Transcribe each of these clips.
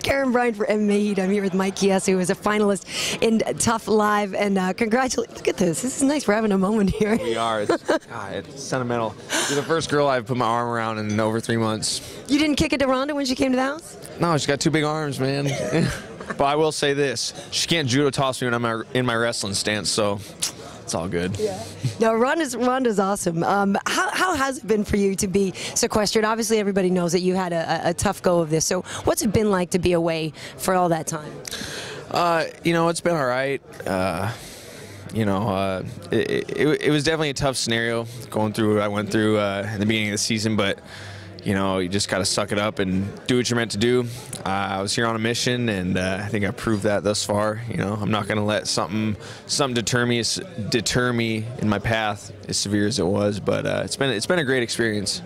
Karyn Bryant for MMA H.E.A.T. I'm here with Mike Chiesa, who is a finalist in TUF Live. And congratulations. Look at this. This is nice. We're having a moment here. We are. It's sentimental. You're the first girl I've put my arm around in over 3 months. You didn't kick it to Ronda when she came to the house? No, she's got 2 big arms, man. But I will say this. She can't judo toss me when I'm in my wrestling stance, so it's all good. Yeah. No, Ronda's awesome. How has it been for you to be sequestered? Obviously, everybody knows that you had a tough go of this. So what's it been like to be away for all that time? You know, it's been all right. You know, it was definitely a tough scenario going through what I went through in the beginning of the season, but you know, you just got to suck it up and do what you're meant to do. I was here on a mission, and I think I proved that thus far. You know, I'm not going to let something deter me in my path, as severe as it was. But it's been a great experience.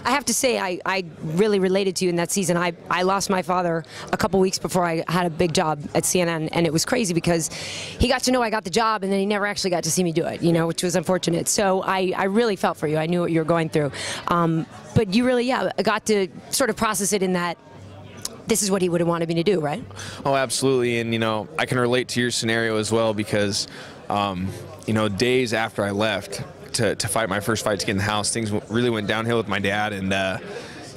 I have to say, I really related to you in that season. I lost my father a couple weeks before I had a big job at CNN, and it was crazy because he got to know I got the job, and then he never actually got to see me do it, you know, which was unfortunate. So I really felt for you. I knew what you were going through. But you really, yeah, got to sort of process it in that this is what he would have wanted me to do, right? Oh, absolutely. And, you know, I can relate to your scenario as well because, you know, days after I left to fight my first fight to get in the house, things really went downhill with my dad. And,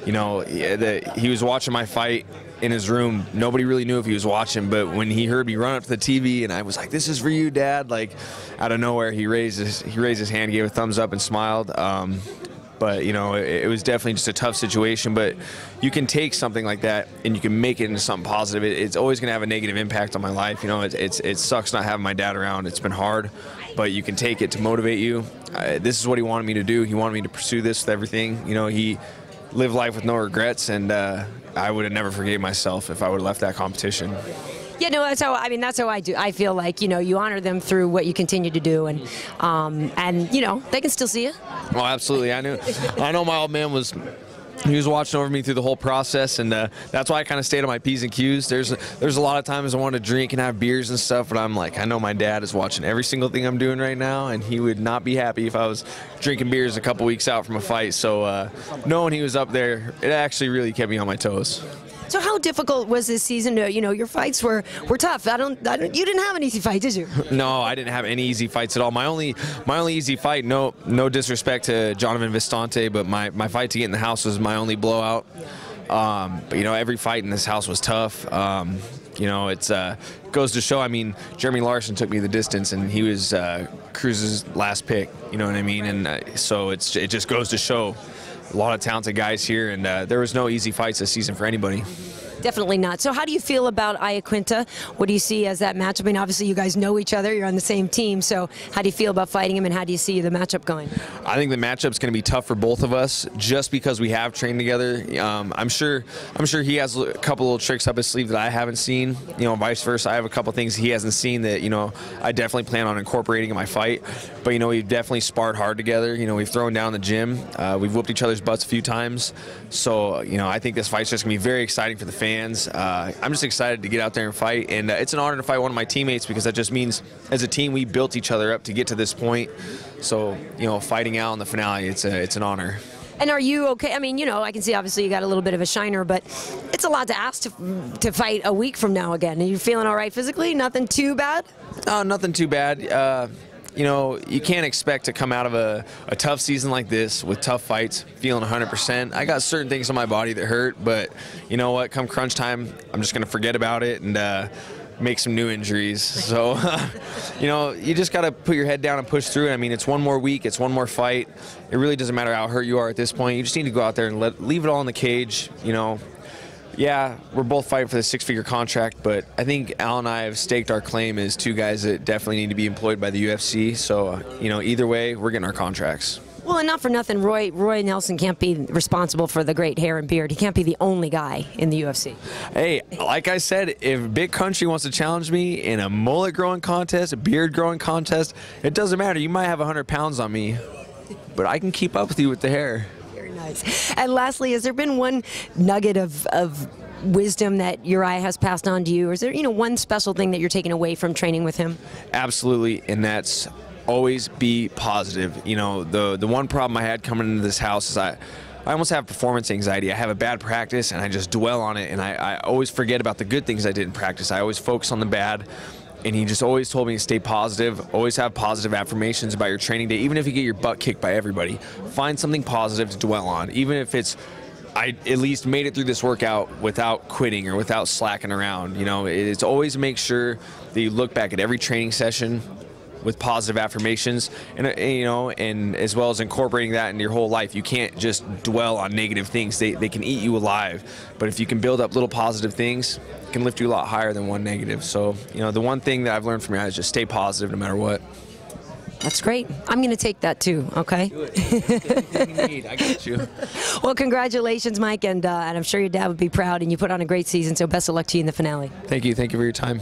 you know, he was watching my fight in his room. Nobody really knew if he was watching, but when he heard me run up to the TV and I was like, "This is for you, Dad," like out of nowhere, he raised his hand, gave a thumbs up and smiled. But, you know, it was definitely just a tough situation. But you can take something like that and you can make it into something positive. It's always going to have a negative impact on my life. You know, it sucks not having my dad around. It's been hard, but you can take it to motivate you. This is what he wanted me to do. He wanted me to pursue this with everything. You know, he lived life with no regrets, and I would have never forgave myself if I would have left that competition. Yeah, no, that's how I do. I feel like, you know, you honor them through what you continue to do, and you know, they can still see you. Oh, absolutely. I know my old man was watching over me through the whole process, and that's why I kind of stayed on my P's and Q's. There's a lot of times I want to drink and have beers and stuff, but I'm like, I know my dad is watching every single thing I'm doing right now, and he would not be happy if I was drinking beers a couple weeks out from a fight. So knowing he was up there, it actually really kept me on my toes. So how difficult was this season? You know, your fights were tough. You didn't have an easy fight, did you? No, I didn't have any easy fights at all. My only easy fight, no disrespect to Jonathan Vistante, but my fight to get in the house was my only blowout. But you know, every fight in this house was tough. You know, it goes to show. I mean, Jeremy Larson took me the distance, and he was Cruz's last pick. You know what I mean? And so it just goes to show. A lot of talented guys here, and there was no easy fights this season for anybody. Definitely not. So how do you feel about Iaquinta? What do you see as that matchup? I mean, obviously you guys know each other. You're on the same team. So how do you feel about fighting him, and how do you see the matchup going? I think the matchup's going to be tough for both of us, just because we have trained together. I'm sure he has a couple little tricks up his sleeve that I haven't seen. You know, vice versa. I have a couple things he hasn't seen that, you know, I definitely plan on incorporating in my fight. But you know, we've definitely sparred hard together. You know, we've thrown down in the gym. We've whooped each other's butts a few times. So you know, I think this fight's just going to be very exciting for the fans. I'm just excited to get out there and fight, and it's an honor to fight one of my teammates, because that just means as a team we built each other up to get to this point. So you know, fighting out in the finale, it's an honor. And are you okay? I mean, you know, I can see obviously you got a little bit of a shiner, but it's a lot to ask to fight a week from now again. Are you feeling all right physically? Nothing too bad? Nothing too bad. You know, you can't expect to come out of a tough season like this with tough fights feeling 100%. I got certain things on my body that hurt, but you know what? Come crunch time, I'm just going to forget about it and make some new injuries. So, you know, you just got to put your head down and push through it. I mean, it's one more week, it's one more fight. It really doesn't matter how hurt you are at this point. You just need to go out there and leave it all in the cage, you know. Yeah, we're both fighting for the 6-figure contract, but I think Al and I have staked our claim as 2 guys that definitely need to be employed by the UFC. So, you know, either way, we're getting our contracts. Well, and not for nothing, Roy Nelson can't be responsible for the great hair and beard. He can't be the only guy in the UFC. Hey, like I said, if Big Country wants to challenge me in a mullet growing contest, a beard growing contest, it doesn't matter. You might have 100 pounds on me, but I can keep up with you with the hair. Nice. And lastly, has there been one nugget of wisdom that Urijah has passed on to you, or is there, you know, one special thing that you're taking away from training with him? Absolutely, and that's always be positive. You know, the one problem I had coming into this house is I almost have performance anxiety. I have a bad practice and I just dwell on it, and I always forget about the good things I did in practice. I always focus on the bad. And he just always told me to stay positive, always have positive affirmations about your training day. Even if you get your butt kicked by everybody, find something positive to dwell on. Even if it's, I at least made it through this workout without quitting or without slacking around. You know, it's always make sure that you look back at every training session with positive affirmations, and you know, and as well as incorporating that in your whole life. You can't just dwell on negative things. They can eat you alive. But if you can build up little positive things, it can lift you a lot higher than one negative. So, you know, the one thing that I've learned from you is just stay positive no matter what. That's great. I'm going to take that too, okay? Do it. Anything you need, I got you. Well, congratulations, Mike, and I'm sure your dad would be proud, and you put on a great season, so best of luck to you in the finale. Thank you. Thank you for your time.